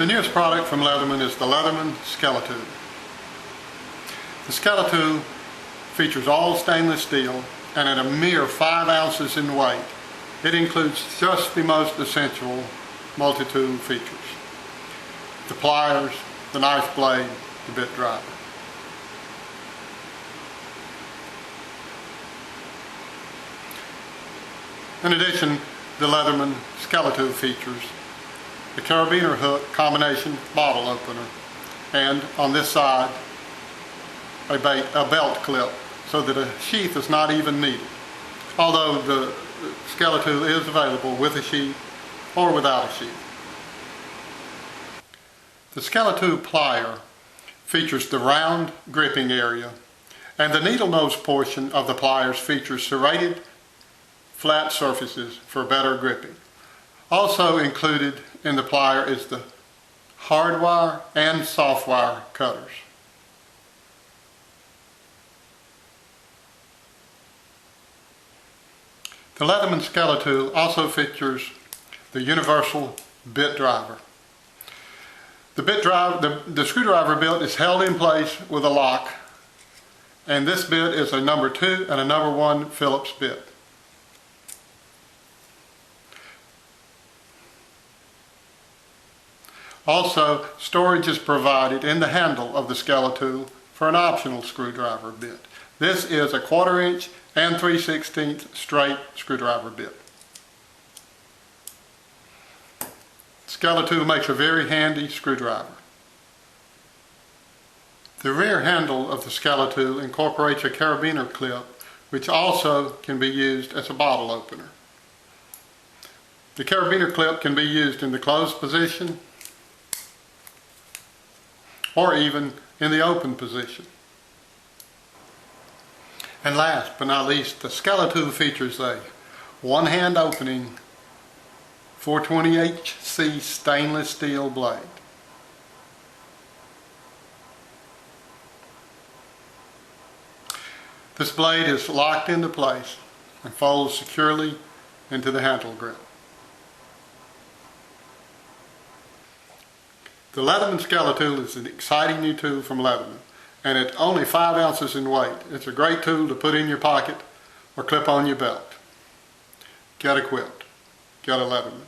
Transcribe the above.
The newest product from Leatherman is the Leatherman Skeletool. The Skeletool features all stainless steel and at a mere 5 ounces in weight, it includes just the most essential multi-tool features: the pliers, the knife blade, the bit driver. In addition, the Leatherman Skeletool features the carabiner hook combination bottle opener, and on this side a belt clip so that a sheath is not even needed, although the Skeletool is available with a sheath or without a sheath. The Skeletool plier features the round gripping area, and the needle nose portion of the pliers features serrated flat surfaces for better gripping. Also included in the plier is the hard wire and soft wire cutters. The Leatherman Skeletool also features the universal bit driver. The screwdriver bit is held in place with a lock, and this bit is a number 2 and a number 1 Phillips bit. Also, storage is provided in the handle of the Skeletool for an optional screwdriver bit. This is a 1/4 inch and 3/16 straight screwdriver bit. Skeletool makes a very handy screwdriver. The rear handle of the Skeletool incorporates a carabiner clip, which also can be used as a bottle opener. The carabiner clip can be used in the closed position or even in the open position. And last but not least, the Skeletool features a one-hand opening 420HC stainless steel blade. This blade is locked into place and folds securely into the handle grip. The Leatherman Skeletool is an exciting new tool from Leatherman, and at only 5 ounces in weight, it's a great tool to put in your pocket or clip on your belt. Get equipped. Get a Leatherman.